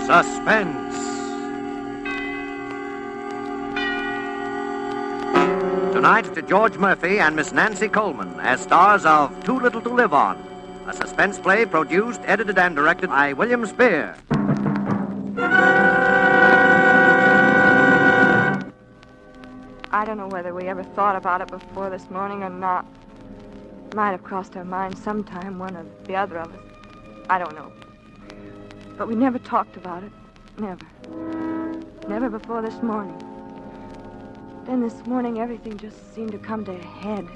Suspense. Tonight to George Murphy and Miss Nancy Coleman as stars of Too Little to Live On, a suspense play produced, edited, and directed by William Spear. I don't know whether we ever thought about it before this morning or not. Might have crossed our minds sometime, one or the other of us. I don't know. But we never talked about it. Never. Never before this morning. Then this morning, everything just seemed to come to a head.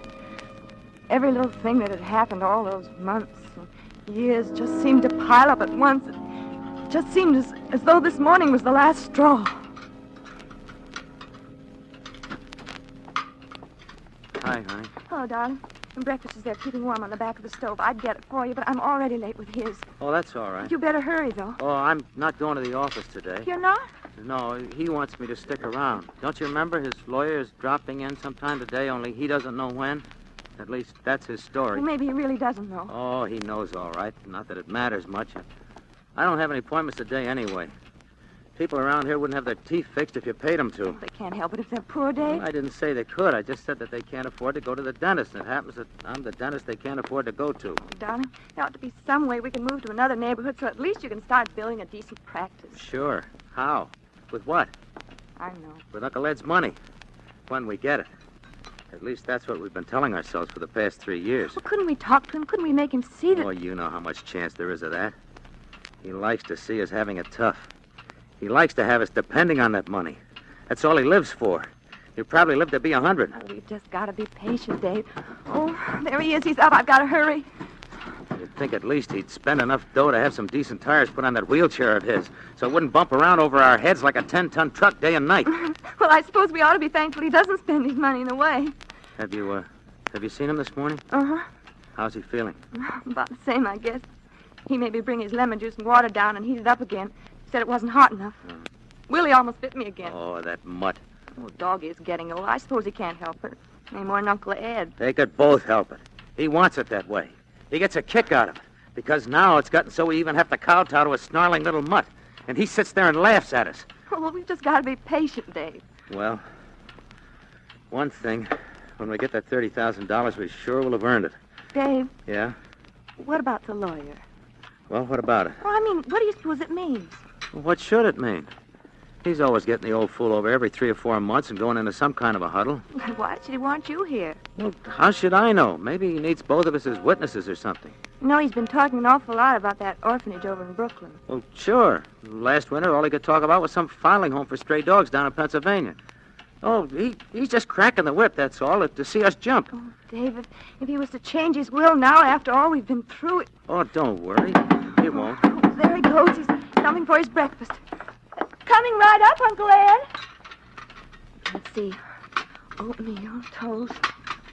Every little thing that had happened all those months and years just seemed to pile up at once. It just seemed as though this morning was the last straw. Hi, honey. Hello, darling. And breakfast is there keeping warm on the back of the stove. I'd get it for you, but I'm already late with his. Oh, that's all right. You better hurry, though. Oh, I'm not going to the office today. You're not? No, he wants me to stick around. Don't you remember his lawyer is dropping in sometime today, only he doesn't know when? At least that's his story. Well, maybe he really doesn't know. Oh, he knows all right. Not that it matters much. I don't have any appointments today anyway. People around here wouldn't have their teeth fixed if you paid them to. They can't help it if they're poor, Dave. Well, I didn't say they could. I just said that they can't afford to go to the dentist. And it happens that I'm the dentist they can't afford to go to. Darling, there ought to be some way we can move to another neighborhood so at least you can start building a decent practice. Sure. How? With what? I know. With Uncle Ed's money. When we get it. At least that's what we've been telling ourselves for the past 3 years. Well, couldn't we talk to him? Couldn't we make him see that... Oh, you know how much chance there is of that. He likes to see us having it tough. He likes to have us depending on that money. That's all he lives for. He'll probably live to be 100. Oh, we've just got to be patient, Dave. Oh, there he is. He's up. I've got to hurry. You'd think at least he'd spend enough dough to have some decent tires put on that wheelchair of his, so it wouldn't bump around over our heads like a 10-ton truck day and night. Well, I suppose we ought to be thankful he doesn't spend his money in a way. Have you seen him this morning? Uh-huh. How's he feeling? About the same, I guess. He made me bring his lemon juice and water down and heat it up again. Said it wasn't hot enough. Willie almost bit me again. Oh, that mutt. Oh, doggy is getting old. I suppose he can't help it. Any more than Uncle Ed. They could both help it. He wants it that way. He gets a kick out of it. Because now it's gotten so we even have to kowtow to a snarling little mutt. And he sits there and laughs at us. Oh, well, we've just got to be patient, Dave. Well, one thing. When we get that $30,000, we sure will have earned it. Dave. Yeah? What about the lawyer? Well, what about it? Well, I mean, what do you suppose it means? Well, what should it mean? He's always getting the old fool over every 3 or 4 months and going into some kind of a huddle. Why should he want you here? Well, how should I know? Maybe he needs both of us as witnesses or something. You know, he's been talking an awful lot about that orphanage over in Brooklyn. Well, sure. Last winter, all he could talk about was some filing home for stray dogs down in Pennsylvania. Oh, he's just cracking the whip, that's all, to see us jump. Oh, David, if he was to change his will now after all we've been through... Oh, don't worry. He won't. Oh, there he goes. He's coming for his breakfast. Coming right up, Uncle Ed. Let's see. Oatmeal, toast.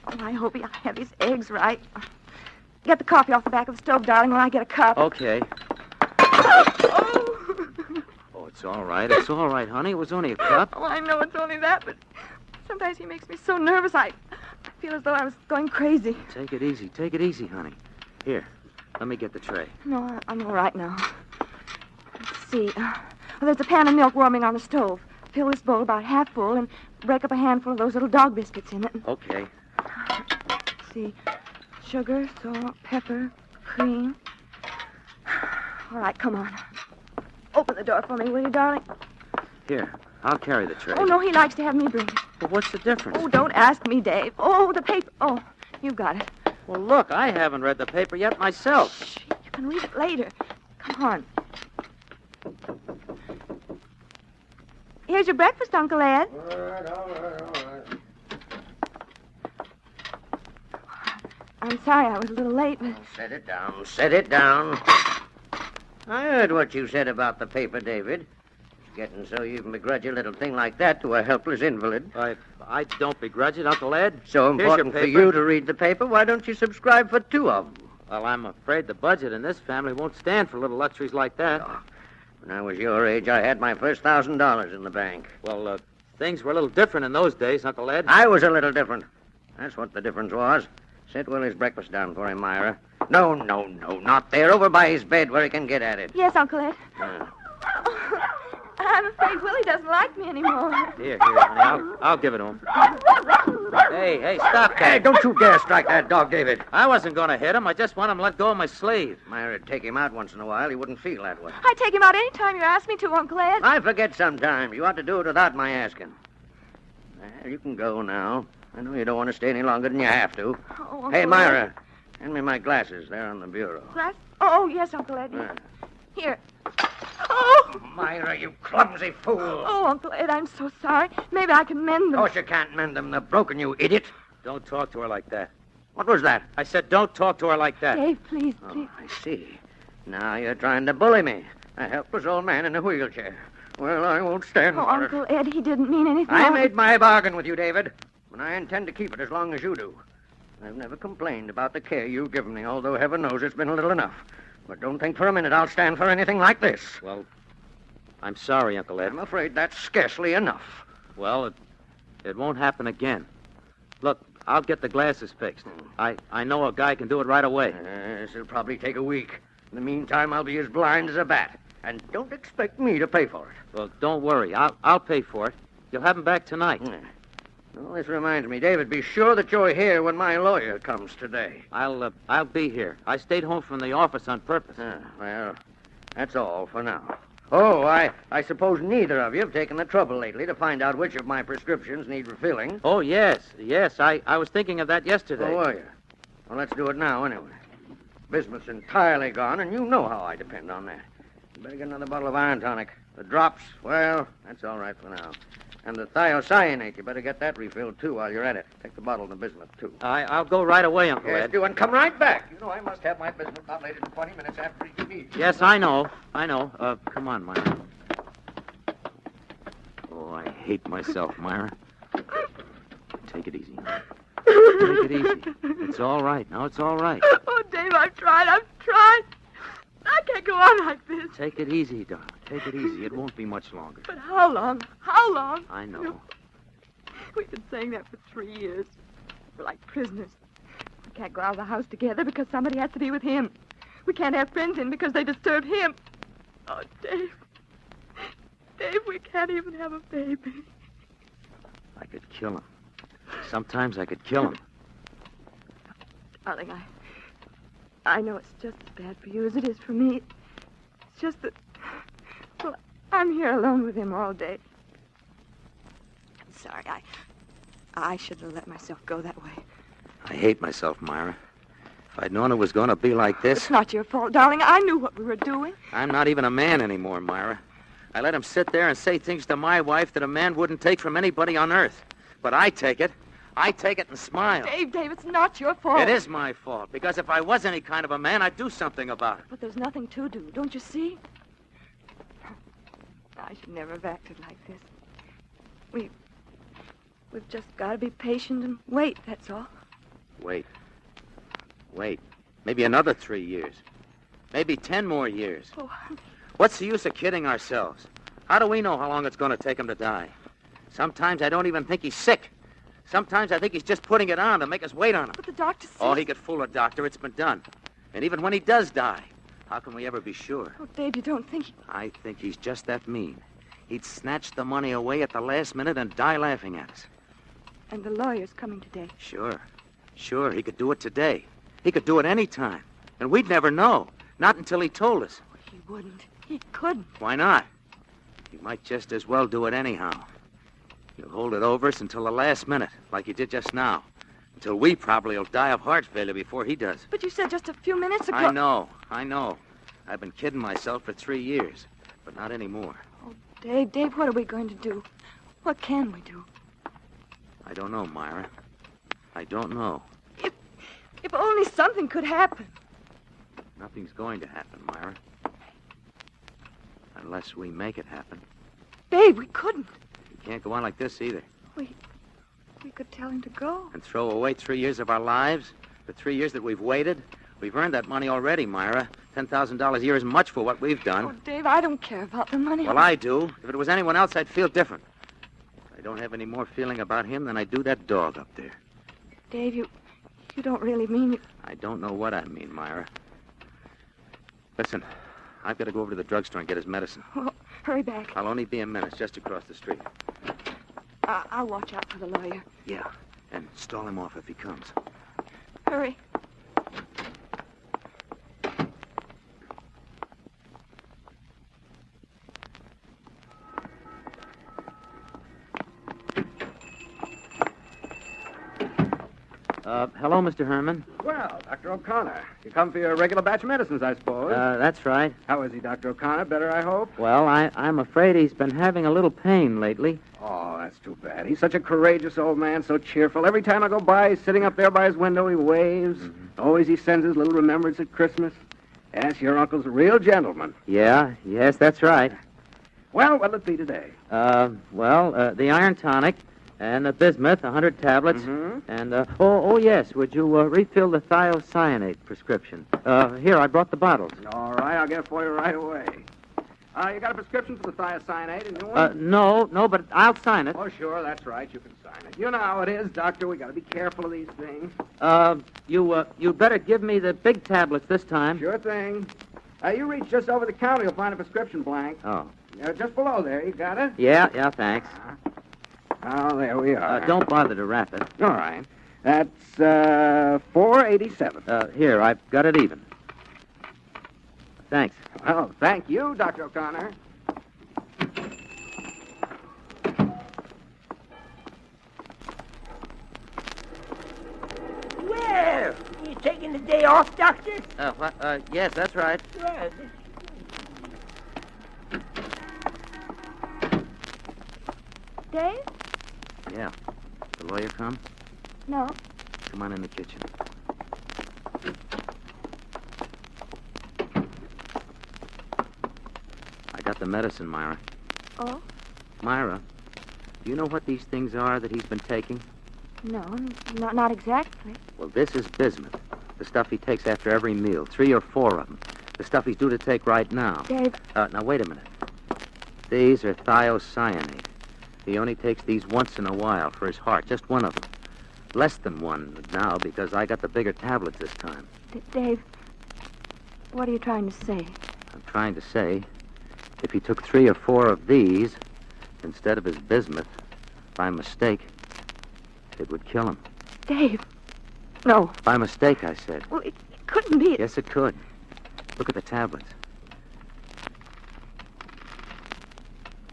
Oh, I hope he'll have his eggs right. Get the coffee off the back of the stove, darling, while I get a cup. Okay. Oh! Oh, it's all right. It's all right, honey. It was only a cup. Oh, I know it's only that, but sometimes he makes me so nervous I feel as though I was going crazy. Take it easy. Take it easy, honey. Here, let me get the tray. No, I'm all right now. Let's see. Well, there's a pan of milk warming on the stove. Fill this bowl about half full and break up a handful of those little dog biscuits in it. Okay. Let's see. Sugar, salt, pepper, cream. All right, come on. Open the door for me, will you, darling? Here, I'll carry the tray. Oh, no, he likes to have me bring it. Well, what's the difference? Oh, don't ask me, Dave. Oh, the paper. Oh, you got it. Well, look, I haven't read the paper yet myself. Shh, you can read it later. Come on. Here's your breakfast, Uncle Ed. All right. I'm sorry I was a little late, but... Set it down. I heard what you said about the paper, David. It's getting so you can begrudge a little thing like that to a helpless invalid. I don't begrudge it, Uncle Ed. So Here's your important for paper. you to read the paper, why don't you subscribe for 2 of them? Well, I'm afraid the budget in this family won't stand for little luxuries like that. Oh, when I was your age, I had my first $1,000 in the bank. Well, things were a little different in those days, Uncle Ed. I was a little different. That's what the difference was. Set Willie's breakfast down for him, Myra. No, not there. Over by his bed where he can get at it. Yes, Uncle Ed. I'm afraid Willie doesn't like me anymore. Here, honey. I'll give it to him. Hey, stop that. Hey, don't you dare strike that dog, David. I wasn't going to hit him. I just want him to let go of my sleeve. Myra, take him out once in a while. He wouldn't feel that way. I take him out any time you ask me to, Uncle Ed. I forget sometimes. You ought to do it without my asking. Well, you can go now. I know you don't want to stay any longer than you have to. Oh, Uncle Hey, Ed. Myra, hand me my glasses. They're on the bureau. Glass? Oh, yes, Uncle Ed. Yeah. Here. Oh! Myra, you clumsy fool. Oh, Uncle Ed, I'm so sorry. Maybe I can mend Of them. course you can't mend them. They're broken, you idiot. Don't talk to her like that. What was that? I said don't talk to her like that. Dave, please, please. Oh, I see. Now you're trying to bully me. A helpless old man in a wheelchair. Well, I won't stand Oh, for Uncle Ed, he didn't mean anything. it. I made my bargain with you, David, and I intend to keep it as long as you do. I've never complained about the care you've given me, although heaven knows it's been a little enough. But don't think for a minute I'll stand for anything like this. Well, I'm sorry, Uncle Ed. I'm afraid that's scarcely enough. Well, it won't happen again. Look, I'll get the glasses fixed. I know a guy can do it right away. This'll probably take a week. In the meantime, I'll be as blind as a bat. And don't expect me to pay for it. Well, don't worry. I'll pay for it. You'll have him back tonight. Well, this reminds me, David, be sure that you're here when my lawyer comes today. I'll be here. I stayed home from the office on purpose. Well, that's all for now. Oh, I suppose neither of you have taken the trouble lately to find out which of my prescriptions need refilling. Oh, yes. I was thinking of that yesterday. Oh, were you? Well, let's do it now, anyway. Bismuth's entirely gone, and you know how I depend on that. You better get another bottle of iron tonic. The drops, well, that's all right for now. And the thiocyanate, you better get that refilled, too, while you're at it. Take the bottle of the bismuth, too. I'll go right away, Uncle Yes, Ed. do, and come right back. You know I must have my bismuth not later than 20 minutes after you leave. Yes, I know. Come on, Myra. Oh, I hate myself, Myra. Take it easy. Take it easy. It's all right. Now it's all right. Oh, Dave, I've tried. I can't go on like this. Take it easy, darling. Take it easy. It won't be much longer. But how long? How long? I know. We've been saying that for 3 years. We're like prisoners. We can't go out of the house together because somebody has to be with him. We can't have friends in because they disturb him. Oh, Dave. Dave, we can't even have a baby. I could kill him. Sometimes I could kill him. Darling, I know it's just as bad for you as it is for me. It's just that, well, I'm here alone with him all day. I'm sorry. I shouldn't have let myself go that way. I hate myself, Myra. If I'd known it was going to be like this... It's not your fault, darling. I knew what we were doing. I'm not even a man anymore, Myra. I let him sit there and say things to my wife that a man wouldn't take from anybody on earth. But I take it. I take it and smile. Dave, it's not your fault. It is my fault, because if I was any kind of a man, I'd do something about it. But there's nothing to do, don't you see? I should never have acted like this. We've just got to be patient and wait, that's all. Wait. Maybe another 3 years. Maybe 10 more years. Oh, What's the use of kidding ourselves? How do we know how long it's going to take him to die? Sometimes I don't even think he's sick. Sometimes I think he's just putting it on to make us wait on him. but the doctor says... Oh, he could fool a doctor. It's been done. And even when he does die, how can we ever be sure? Oh, Dave, you don't think... I think he's just that mean. He'd snatch the money away at the last minute and die laughing at us. And the lawyer's coming today. Sure, he could do it today. He could do it any time. And we'd never know. Not until he told us. Oh, he wouldn't. He couldn't. Why not? He might just as well do it anyhow. He'll hold it over us until the last minute, like he did just now. Until we probably will die of heart failure before he does. But you said just a few minutes ago... I know. I've been kidding myself for 3 years, but not anymore. Oh, Dave, what are we going to do? What can we do? I don't know, Myra. I don't know. If only something could happen. Nothing's going to happen, Myra. Unless we make it happen. Dave, we couldn't. We can't go on like this either. We could tell him to go. And throw away 3 years of our lives? The 3 years that we've waited? We've earned that money already, Myra. $10,000 a year isn't much for what we've done. Oh, Dave, I don't care about the money. Well, I do. If it was anyone else, I'd feel different. I don't have any more feeling about him than I do that dog up there. Dave, you don't really mean you... I don't know what I mean, Myra. Listen, I've got to go over to the drugstore and get his medicine. Well, Hurry back. I'll only be a minute, just across the street. I'll watch out for the lawyer. Yeah, and stall him off if he comes. Hurry. Hello, Mr. Herman. Well, Dr. O'Connor, you come for your regular batch of medicines, I suppose. That's right. How is he, Dr. O'Connor? Better, I hope? Well, I'm afraid he's been having a little pain lately. Oh, that's too bad. He's such a courageous old man, so cheerful. Every time I go by, he's sitting up there by his window, he waves. Mm-hmm. Always he sends his little remembrance at Christmas. Yes, your uncle's a real gentleman. Yes, that's right. Well, what'll it be today? The iron tonic and the bismuth, 100 tablets. Mm-hmm. And, yes, would you refill the thiocyanate prescription? Here, I brought the bottles. All right, I'll get it for you right away. You got a prescription for the thiocyanate, a new one? No, but I'll sign it. Oh, sure, that's right. You can sign it. You know how it is, Doctor. We got to be careful of these things. You better give me the big tablets this time. Sure thing. You reach just over the counter, you'll find a prescription blank. Oh. Just below there. You got it? Yeah, thanks. Oh, there we are. Don't bother to wrap it. All right. That's $4.87. Here, I've got it even. Thanks. Oh, thank you, Dr. O'Connor. Well, you taking the day off, Doctor? Yes, that's right. Well, Dave? Yeah. The lawyer come? No. Come on in the kitchen. I got the medicine, Myra. Oh? Myra, do you know what these things are that he's been taking? No, not exactly. Well, this is bismuth. The stuff he takes after every meal. 3 or 4 of them. The stuff he's due to take right now. Dave. Now, wait a minute. These are thiocyanate. He only takes these once in a while for his heart. Just one of them. Less than one now because I got the bigger tablets this time. Dave, what are you trying to say? I'm trying to say, if he took 3 or 4 of these instead of his bismuth, by mistake, it would kill him. Dave, no. By mistake, I said. Well, it couldn't be. Yes, it could. Look at the tablets.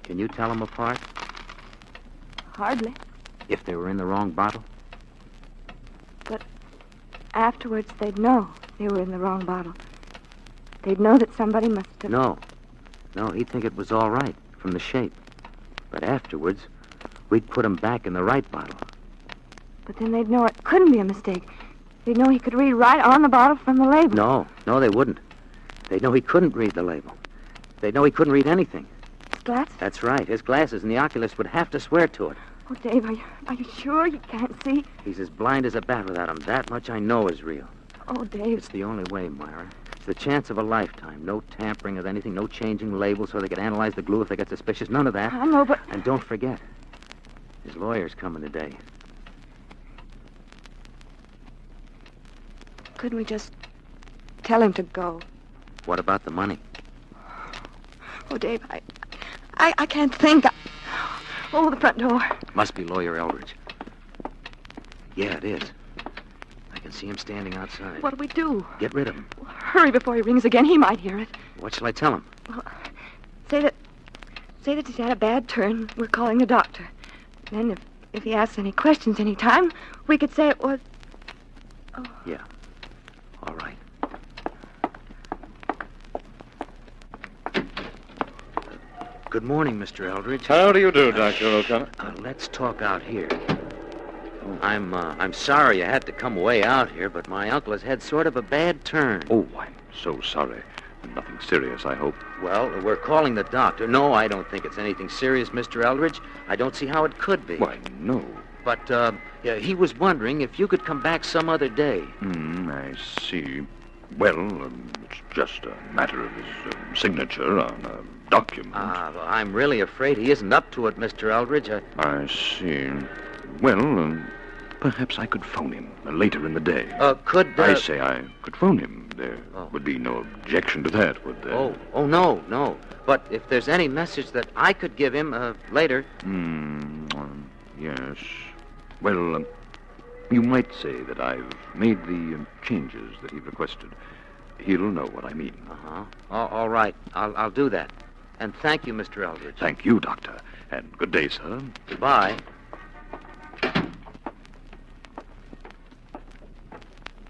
Can you tell them apart? Hardly. If they were in the wrong bottle? But afterwards, they'd know they were in the wrong bottle. They'd know that somebody must have... No, he'd think it was all right from the shape. But afterwards, we'd put him back in the right bottle. But then they'd know it couldn't be a mistake. They'd know he could read right on the bottle from the label. No, they wouldn't. They'd know he couldn't read the label. They'd know he couldn't read anything. His glasses? That's right. His glasses and the oculist would have to swear to it. Oh, Dave, are you sure you can't see? He's as blind as a bat without him. That much I know is real. Oh, Dave. It's the only way, Myra. It's the chance of a lifetime. No tampering with anything, no changing labels so they could analyze the glue if they get suspicious. None of that. I know, but... And don't forget, his lawyer's coming today. Couldn't we just tell him to go? What about the money? Oh, Dave, I can't think. Oh, the front door. Must be Lawyer Eldridge. Yeah, it is. I can see him standing outside. What'll we do? Get rid of him. Well, hurry before he rings again. He might hear it. What shall I tell him? Well, say that he's had a bad turn. We're calling the doctor. Then if he asks any questions any time, we could say it was... Oh. Yeah. All right. Good morning, Mr. Eldridge. How do you do, Dr. O'Connor? Let's talk out here. I'm sorry I had to come way out here, but my uncle has had sort of a bad turn. Oh, I'm so sorry. Nothing serious, I hope. Well, we're calling the doctor. No, I don't think it's anything serious, Mr. Eldridge. I don't see how it could be. Why, no. But, yeah, he was wondering if you could come back some other day. I see. Well, it's just a matter of his signature on a document. Well, I'm really afraid he isn't up to it, Mr. Eldridge. I see. Well, Perhaps I could phone him later in the day. Could... I say I could phone him. There Oh. would be no objection to that, would there? No. But if there's any message that I could give him later... Yes. Well, you might say that I've made the changes that he requested. He'll know what I mean. Uh-huh. All right. I'll do that. And thank you, Mr. Eldridge. Thank you, Doctor. And good day, sir. Goodbye.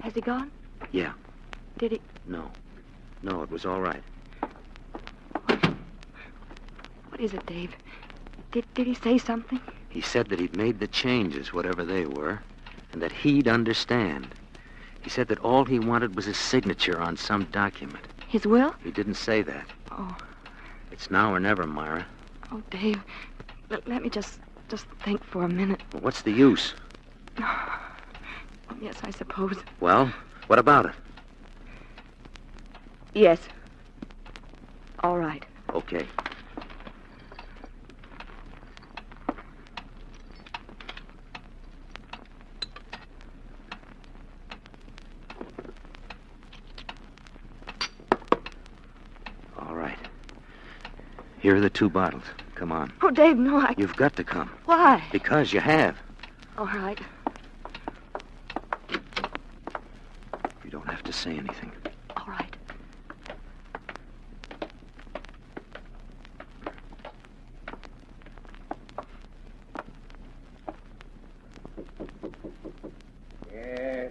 Has he gone? Yeah. Did he? No, it was all right. What is it, Dave? Did he say something? He said that he'd made the changes, whatever they were, and that he'd understand. He said that all he wanted was a signature on some document. His will? He didn't say that. Oh. It's now or never, Myra. Oh, Dave. Let me just think for a minute. Well, what's the use? Yes, I suppose. Well, what about it? Yes. All right. Okay. All right. Here are the 2 bottles. Come on. Oh, Dave, no, You've got to come. Why? Because you have. All right. You don't have to say anything. All right. Yes.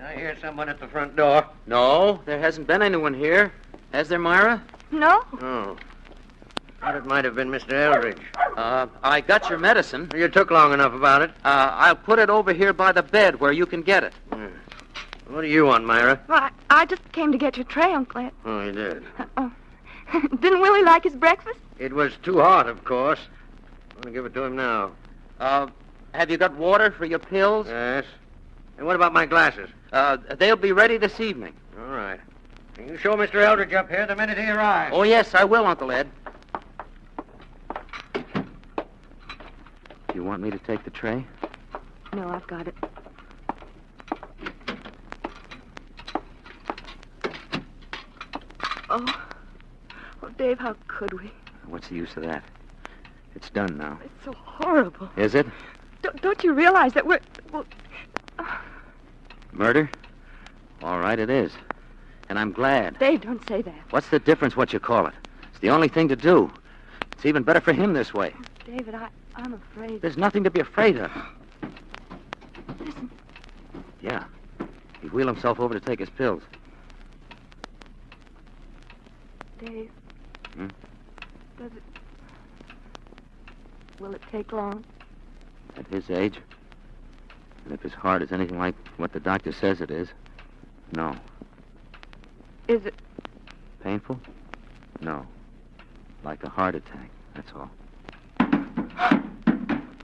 I hear someone at the front door. No, there hasn't been anyone here. Has there, Myra? No? Oh. Thought it might have been Mr. Eldridge. I got your medicine. You took long enough about it. I'll put it over here by the bed where you can get it. What do you want, Myra? Well, I just came to get your tray, Uncle Ed. Oh, you did. Oh. Didn't Willie like his breakfast? It was too hot, of course. I'm going to give it to him now. Have you got water for your pills? Yes. And what about my glasses? They'll be ready this evening. All right. Can you show Mr. Eldridge up here the minute he arrives? Oh, yes, I will, Uncle Ed. Do you want me to take the tray? No, I've got it. Oh. Oh, Dave, how could we? What's the use of that? It's done now. It's so horrible. Is it? Don't you realize that we're... Well, Murder? All right, it is. And I'm glad. Dave, don't say that. What's the difference what you call it? It's the only thing to do. It's even better for him this way. David, I'm afraid. There's nothing to be afraid of. Listen. Yeah. He wheeled himself over to take his pills. Dave. Hmm? Does it... Will it take long? At his age? And if his heart is anything like what the doctor says it is, no. Is it... Painful? No. Like a heart attack, that's all.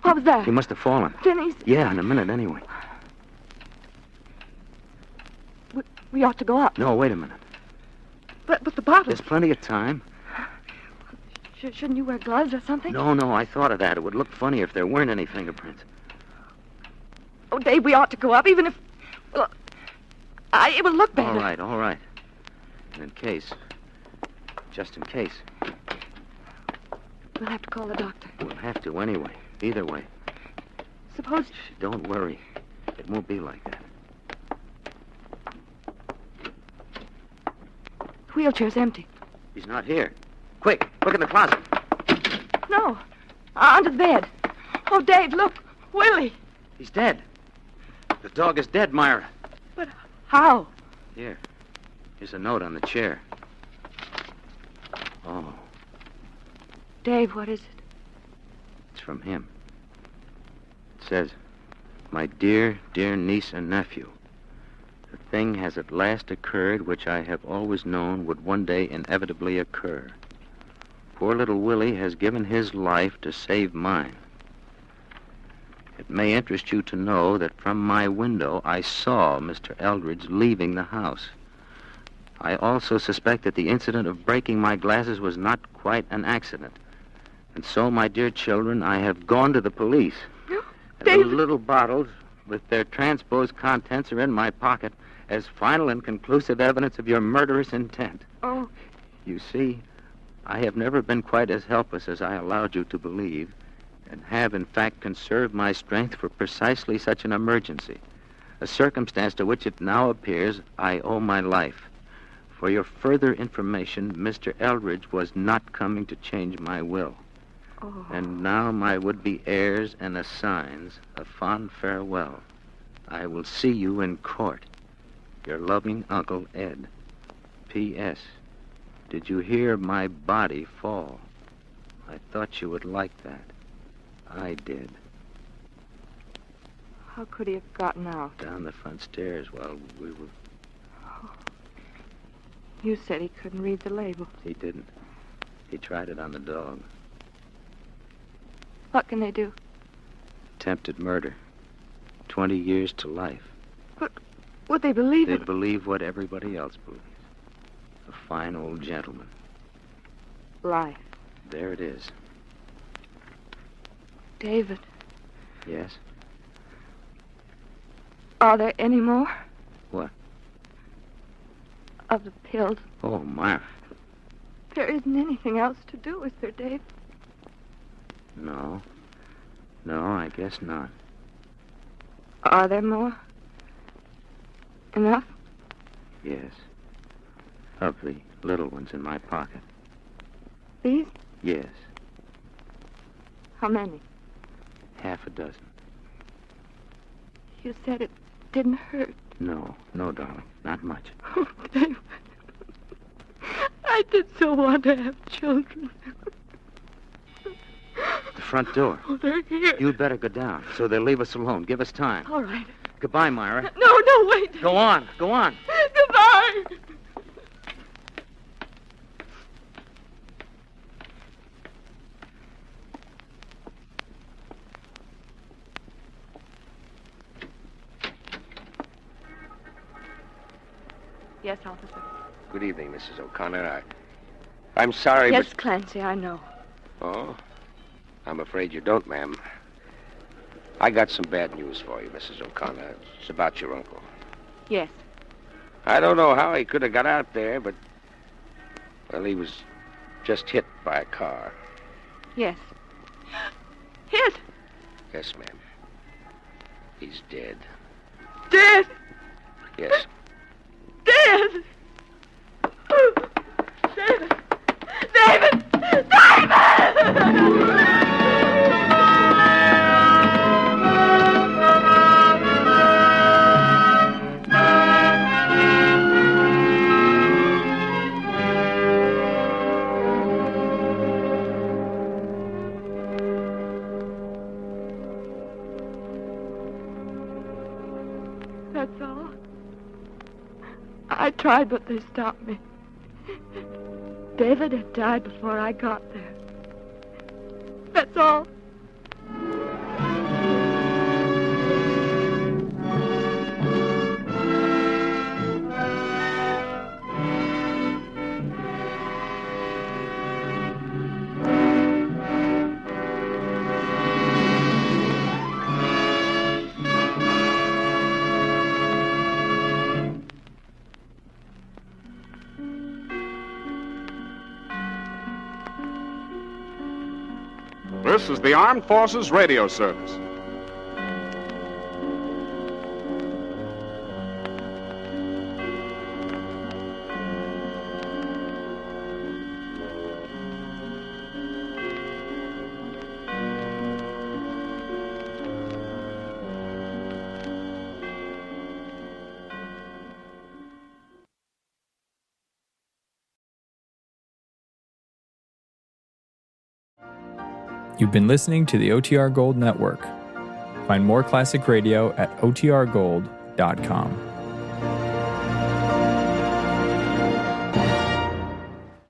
What was that? He must have fallen. Denny's... Yeah, in a minute anyway. We ought to go up. No, wait a minute. But the bottle... There's plenty of time. Shouldn't you wear gloves or something? No, I thought of that. It would look funny if there weren't any fingerprints. Oh, Dave, we ought to go up, even if... Well, it would look better. All right. And in case... Just in case. We'll have to call the doctor. We'll have to anyway. Either way. Suppose... Don't worry. It won't be like that. The wheelchair's empty. He's not here. Quick, look in the closet. No. Under the bed. Oh, Dave, look. Willie. He's dead. The dog is dead, Myra. But how? Here. Here's a note on the chair. Oh, Dave, what is it? it's from him. It says, "My dear, dear niece and nephew, the thing has at last occurred which I have always known would one day inevitably occur. Poor little Willie has given his life to save mine. It may interest you to know that from my window I saw Mr. Eldridge leaving the house. I also suspect that the incident of breaking my glasses was not quite an accident. And so, my dear children, I have gone to the police. No, And the David. little bottles with their transposed contents are in my pocket as final and conclusive evidence of your murderous intent. Oh, You see, I have never been quite as helpless as I allowed you to believe, and have, in fact, conserved my strength for precisely such an emergency, a circumstance to which it now appears I owe my life. For your further information, Mr. Eldridge was not coming to change my will. oh. And now my would-be heirs and assigns a fond farewell. I will see you in court. Your loving Uncle Ed. P.S. Did you hear my body fall? I thought you would like that. I did. How could he have gotten out? Down the front stairs while we were... You said he couldn't read the label. He didn't. He tried it on the dog. What can they do? Attempted murder. 20 years to life. But would they believe They it? believe what everybody else believes. A fine old gentleman. Life. There it is. David, Yes? are there any more? What? Of the pills. Oh, Myra. There isn't anything else to do, is there, Dave? No. No, I guess not. Are there more? Enough? Yes. Of the little ones in my pocket. These? Yes. How many? Half a dozen. You said it didn't hurt. No, darling. Not much. Oh, David. I did so want to have children. The front door. Oh, they're here. You'd better go down, so they'll leave us alone. Give us time. All right. Goodbye, Myra. No, wait. Go on. Go on. Goodbye. Yes, officer. Good evening, Mrs. O'Connor. I'm sorry, Yes, Clancy, I know. but... Oh? I'm afraid you don't, ma'am. I got some bad news for you, Mrs. O'Connor. It's about your uncle. Yes. I don't know how he could have got out there, but... Well, he was just hit by a car. Yes. Hit. Yes, ma'am. He's dead. Dead. Yes. Dead. David. David. David! That's all. I tried, but they stopped me. David had died before I got there. That's all. This is the Armed Forces Radio Service. You've been listening to the OTR Gold Network. Find more classic radio at otrgold.com.